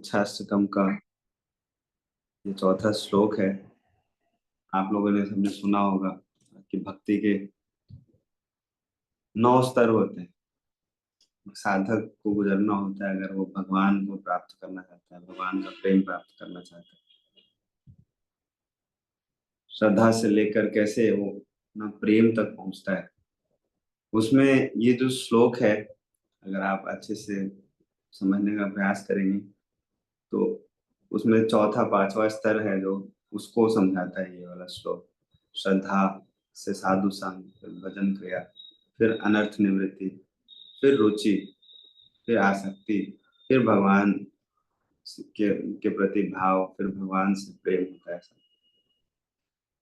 शिक्षाष्टकम का ये चौथा श्लोक है। आप लोगों ने सबने सुना होगा कि भक्ति के 9 स्तर होते हैं। साधक को गुजरना होता है अगर वो भगवान को प्राप्त करना चाहता है, भगवान का प्रेम प्राप्त करना चाहता है। श्रद्धा से लेकर कैसे वो ना प्रेम तक पहुंचता है। उसमें ये जो श्लोक है, अगर आप अच्छे से समझने का प्रयास करेंगे तो उसमें चौथा पांचवा स्तर है जो उसको समझाता है ये वाला श्लोक। श्रद्धा से साधु संग, फिर भजन क्रिया, फिर अनर्थ निवृत्ति, फिर रुचि, फिर आसक्ति, फिर भगवान के प्रति भाव, फिर भगवान से प्रेम होता है।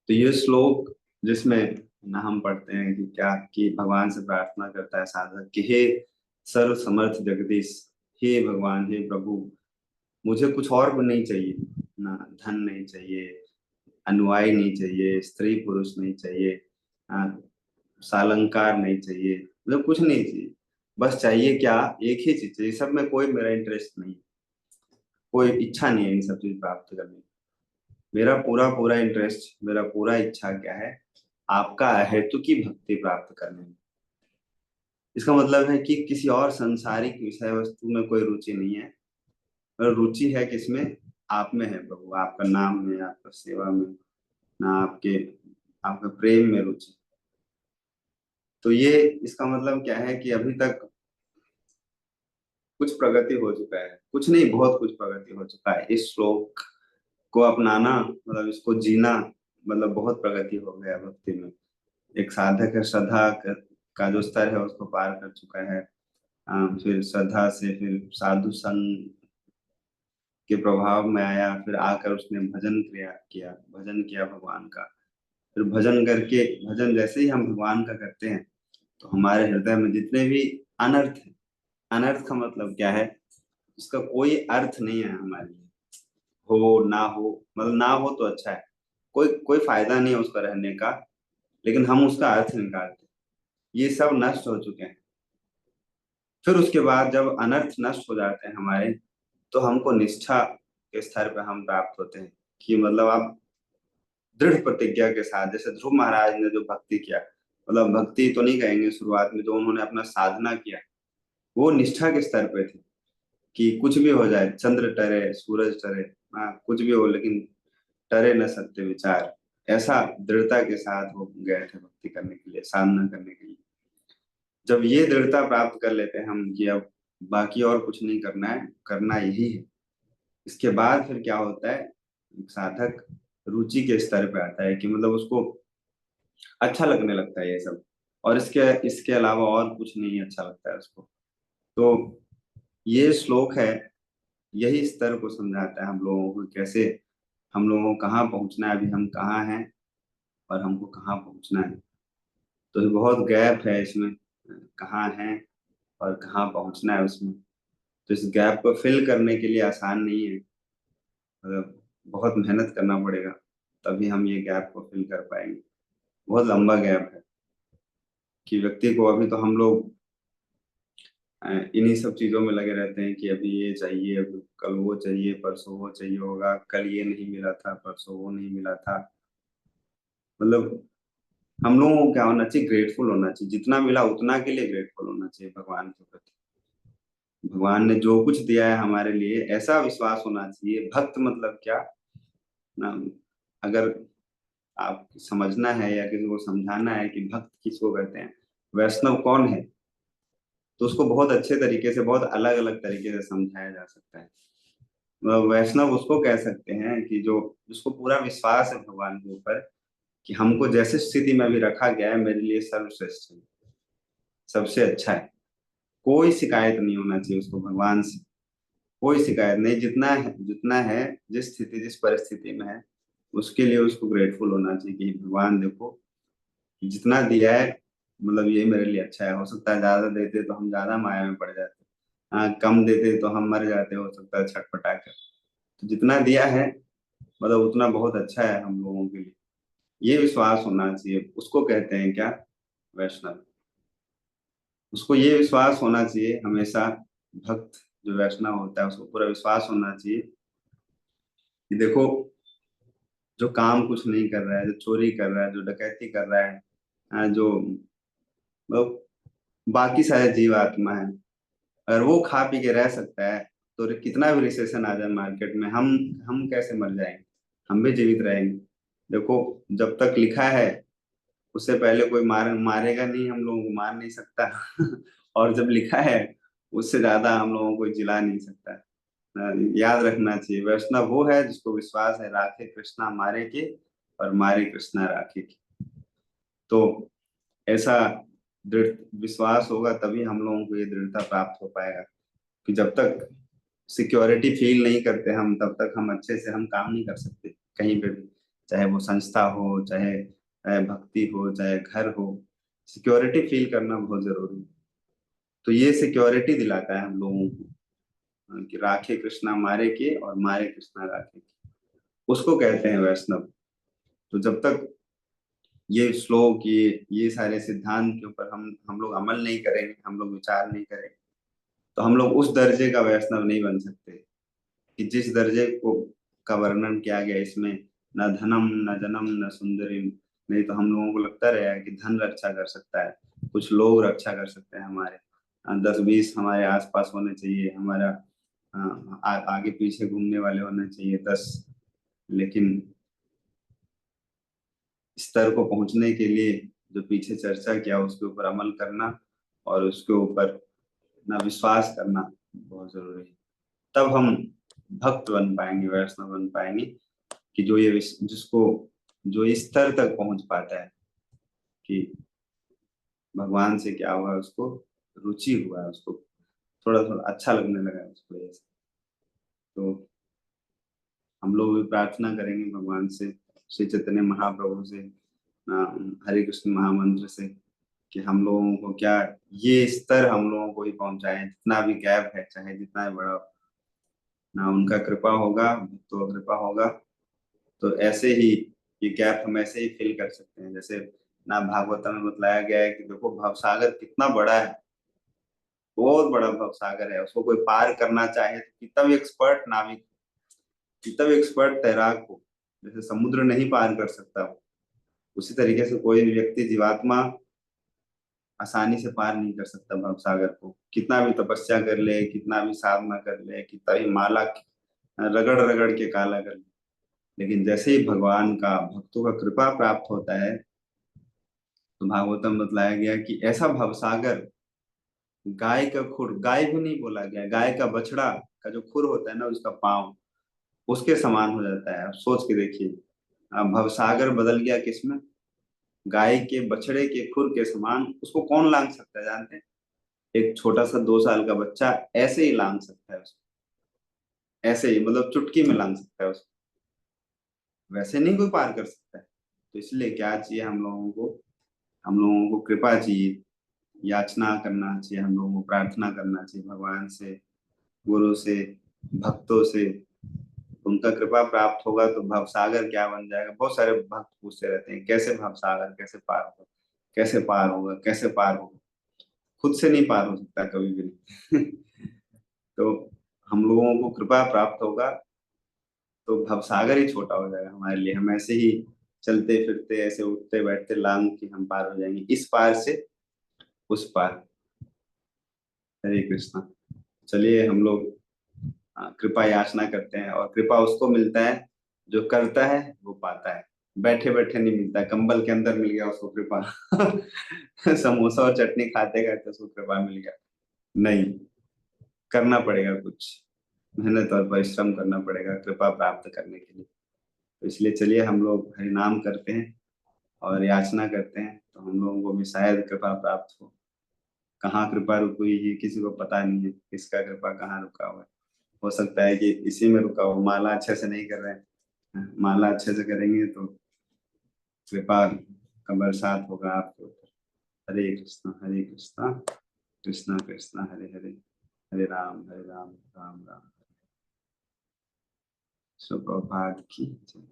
तो ये श्लोक जिसमें ना हम पढ़ते हैं कि क्या कि भगवान से प्रार्थना करता है साधक कि हे सर्व समर्थ जगदीश, हे भगवान, हे प्रभु, मुझे कुछ और भी नहीं चाहिए। ना धन नहीं चाहिए, अनुयायी नहीं चाहिए, स्त्री पुरुष नहीं चाहिए, सालंकार नहीं चाहिए, मतलब कुछ नहीं चाहिए। बस चाहिए क्या, एक ही चीज चाहिए। सब में कोई मेरा इंटरेस्ट नहीं, कोई इच्छा नहीं है इन सब चीज प्राप्त करने की। मेरा पूरा पूरा इंटरेस्ट, मेरा पूरा इच्छा क्या है, आपका हेतु की भक्ति प्राप्त करने में। इसका मतलब है कि किसी और सांसारिक विषय वस्तु में कोई रुचि नहीं है, और रुचि है किसमें, आप में है प्रभु, आपका नाम में, आपका सेवा में, ना आपके आपका प्रेम में रुचि। तो ये इसका मतलब क्या है कि अभी तक कुछ प्रगति हो चुका है, कुछ नहीं बहुत कुछ प्रगति हो चुका है। इस श्लोक को अपनाना मतलब इसको जीना मतलब बहुत प्रगति हो गया भक्ति में। एक साधक है, श्रद्धा का जो स्तर है उसको पार कर चुका है। फिर श्रद्धा से फिर साधु संग के प्रभाव में आया, फिर आकर उसने भजन क्रिया किया, भजन किया भगवान का। फिर भजन करके, भजन जैसे ही हम भगवान का करते हैं तो हमारे हृदय में जितने भी अनर्थ है, अनर्थ का मतलब क्या है, उसका कोई अर्थ नहीं है हमारे लिए। हो ना हो, मतलब ना हो तो अच्छा है, कोई कोई फायदा नहीं है उसका रहने का, लेकिन हम उसका अर्थ निकालते हैं। ये सब नष्ट हो चुके हैं। फिर उसके बाद जब अनर्थ नष्ट हो जाते हैं हमारे, तो हमको निष्ठा के स्तर पे हम प्राप्त होते हैं। कि मतलब आप दृढ़ प्रतिज्ञा के साथ, जैसे ध्रुव महाराज ने जो भक्ति किया, मतलब भक्ति तो नहीं कहेंगे, शुरुआत में जो उन्होंने अपना साधना किया वो निष्ठा के स्तर पे थे। कि कुछ भी हो जाए, चंद्र टरे, सूरज टरे, हाँ कुछ भी हो, लेकिन टरे न सत्य विचार, ऐसा दृढ़ता के साथ वो गए थे भक्ति करने के लिए, साधना करने के लिए। जब ये दृढ़ता प्राप्त कर लेते हैं हम कि अब बाकी और कुछ नहीं करना है, करना यही है, इसके बाद फिर क्या होता है, साधक रुचि के स्तर पे आता है कि मतलब उसको अच्छा लगने लगता है ये सब, और इसके इसके अलावा और कुछ नहीं अच्छा लगता है उसको। तो ये श्लोक है, यही स्तर को समझाता है हम लोगों को कैसे, हम लोगों को कहाँ पहुंचना है, अभी हम कहाँ हैं और हमको कहाँ पहुंचना है। तो ये बहुत गैप है इसमें, कहाँ है और कहाँ पहुंचना है उसमें। तो इस गैप को फिल करने के लिए आसान नहीं है, मतलब बहुत मेहनत करना पड़ेगा, तभी हम ये गैप को फिल कर पाएंगे। बहुत लंबा गैप है कि व्यक्ति को, अभी तो हम लोग इन्हीं सब चीजों में लगे रहते हैं कि अभी ये चाहिए, अभी कल वो चाहिए, परसों वो चाहिए होगा, कल ये नहीं मिला था, परसों वो नहीं मिला था। मतलब हम लोगों को क्या होना चाहिए, ग्रेटफुल होना चाहिए, जितना मिला उतना के लिए ग्रेटफुल होना चाहिए भगवान के प्रति। भगवान ने जो कुछ दिया है हमारे लिए, ऐसा विश्वास होना चाहिए। भक्त मतलब क्या ना, अगर आप समझना है या किसी को समझाना है कि भक्त किसको कहते हैं, वैष्णव कौन है, तो उसको बहुत अच्छे तरीके से, बहुत अलग अलग तरीके से समझाया जा सकता है। वैष्णव उसको कह सकते हैं कि जो, जिसको पूरा विश्वास है भगवान के ऊपर कि हमको जैसे स्थिति में अभी रखा गया है मेरे लिए सर्वश्रेष्ठ है, सबसे अच्छा है। कोई शिकायत नहीं होना चाहिए उसको भगवान से, कोई शिकायत नहीं। जितना है, जितना है, जिस स्थिति जिस परिस्थिति में है, उसके लिए उसको ग्रेटफुल होना चाहिए कि भगवान देखो जितना दिया है, मतलब ये मेरे लिए अच्छा है। हो सकता है ज्यादा देते तो हम ज्यादा माया में पड़ जाते, हाँ कम देते तो हम मर जाते, हो सकता है छटपटा कर। तो जितना दिया है मतलब उतना बहुत अच्छा है हम लोगों के लिए, ये विश्वास होना चाहिए। उसको कहते हैं क्या, वैष्णव। उसको ये विश्वास होना चाहिए हमेशा, भक्त जो वैष्णव होता है उसको पूरा विश्वास होना चाहिए कि देखो, जो काम कुछ नहीं कर रहा है, जो चोरी कर रहा है, जो डकैती कर रहा है, जो मतलब बाकी सारे जीव आत्मा है, अगर वो खा पी के रह सकता है तो कितना भी रिसेशन आ जाए मार्केट में, हम कैसे मर जाएंगे? हम भी जीवित रहेंगे। देखो, जब तक लिखा है उससे पहले कोई मारेगा नहीं, हम लोगों को मार नहीं सकता और जब लिखा है उससे ज्यादा हम लोगों को जिला नहीं सकता। याद रखना चाहिए, वैष्णव वो है जिसको विश्वास है राखे कृष्णा मारे के और मारे कृष्णा राखे के। तो ऐसा दृढ़ विश्वास होगा तभी हम लोगों को ये दृढ़ता प्राप्त हो पाएगा कि जब तक सिक्योरिटी फील नहीं करते हम, तब तक हम अच्छे से हम काम नहीं कर सकते कहीं पे भी। चाहे वो संस्था हो, चाहे भक्ति हो, चाहे घर हो, सिक्योरिटी फील करना बहुत जरूरी है। तो ये सिक्योरिटी दिलाता है हम लोगों को, कि राखे कृष्णा मारे के और मारे कृष्णा राखे के, उसको कहते हैं वैष्णव। तो जब तक ये श्लोक, ये सारे सिद्धांत के ऊपर हम लोग अमल नहीं करेंगे, हम लोग विचार नहीं करेंगे, तो हम लोग उस दर्जे का वैष्णव नहीं बन सकते कि जिस दर्जे को का वर्णन किया गया इसमें, न धनम न जनम न सुंदरी। नहीं तो हम लोगों को लगता रहा है कि धन रक्षा कर सकता है, कुछ लोग रक्षा कर सकते हैं हमारे, 10-20 हमारे आसपास होने चाहिए, हमारा आगे पीछे घूमने वाले होने चाहिए 10। लेकिन स्तर को पहुंचने के लिए जो पीछे चर्चा किया उसके ऊपर अमल करना और उसके ऊपर ना विश्वास करना बहुत जरूरी है। तब हम भक्त बन पाएंगे, वैष्णव बन पाएंगे, कि जो ये जिसको जो इस स्तर तक पहुंच पाता है कि भगवान से क्या हुआ, उसको रुचि हुआ है, उसको थोड़ा थोड़ा अच्छा लगने लगा है उसको ऐसे। तो हम लोग भी प्रार्थना करेंगे भगवान से, श्री चैतन्य महाप्रभु से, हरे कृष्ण महामंत्र से, कि हम लोगों को क्या ये स्तर हम लोगों को ही पहुंचाए, जितना भी गैप है चाहे जितना भी बड़ा हो, ना उनका कृपा होगा तो कृपा होगा। तो ऐसे ही ये गैप हम ऐसे ही फिल कर सकते हैं, जैसे ना भागवतम में बतलाया गया है कि देखो भवसागर कितना बड़ा है, बहुत बड़ा भवसागर है, उसको कोई पार करना चाहे तो कितना भी एक्सपर्ट नाविक, कितना भी एक्सपर्ट तैराक हो, जैसे समुद्र नहीं पार कर सकता हो, उसी तरीके से कोई भी व्यक्ति जीवात्मा आसानी से पार नहीं कर सकता भवसागर को, कितना भी तपस्या कर ले, कितना भी साधना कर ले, कितना भी माला रगड़ रगड़ के काला कर ले, लेकिन जैसे ही भगवान का भक्तों का कृपा प्राप्त होता है, तो भागवतम में बतलाया गया कि ऐसा भवसागर, गाय का खुर, गाय भी नहीं बोला गया, गाय का बछड़ा का जो खुर होता है ना, उसका पाँव, उसके समान हो जाता है। आप सोच के देखिए, भवसागर बदल गया किसमें? गाय के बछड़े के खुर के समान। उसको कौन लांग सकता है जानते हैं? एक छोटा सा 2 साल का बच्चा ऐसे ही लांग सकता है उसको, ऐसे ही मतलब चुटकी में लांग सकता है उसको, वैसे नहीं कोई पार कर सकता है। तो इसलिए क्या चाहिए हम लोगों को? हम लोगों को कृपा चाहिए, याचना करना चाहिए, हम लोगों को प्रार्थना करना चाहिए भगवान से, गुरु से, भक्तों से। उनका कृपा प्राप्त होगा तो भवसागर क्या बन जाएगा। बहुत सारे भक्त पूछते रहते हैं कैसे भवसागर कैसे पार होगा, कैसे पार होगा, कैसे पार होगा। खुद से नहीं पार हो सकता कभी भी नहीं। तो हम लोगों को कृपा प्राप्त होगा तो भवसागर ही छोटा हो जाएगा हमारे लिए। हम ऐसे ही चलते फिरते ऐसे उठते बैठते लांग के हम पार हो जाएंगे इस पार से उस पार। हरे कृष्णा। चलिए हम लोग कृपा याचना करते हैं, और कृपा उसको मिलता है जो करता है वो पाता है। बैठे बैठे नहीं मिलता है, कंबल के अंदर मिल गया उसको कृपा। समोसा और चटनी खाते खाते उसको कृपा मिल गया, नहीं, करना पड़ेगा कुछ, मेहनत और परिश्रम करना पड़ेगा कृपा प्राप्त करने के लिए। तो इसलिए चलिए हम लोग हरि नाम करते हैं और याचना करते हैं, तो हम लोगों को भी शायद कृपा प्राप्त हो। कहाँ कृपा रुकी है किसी को पता नहीं है, किसका कृपा कहाँ रुका हुआ है। हो सकता है कि इसी में रुका हो, माला अच्छे से नहीं कर रहे हैं, माला अच्छे से करेंगे तो कृपा का बरसात होगा आपके ऊपर। हरे कृष्णा कृष्णा कृष्णा हरे हरे, हरे राम राम राम। सुप्रभात की जय।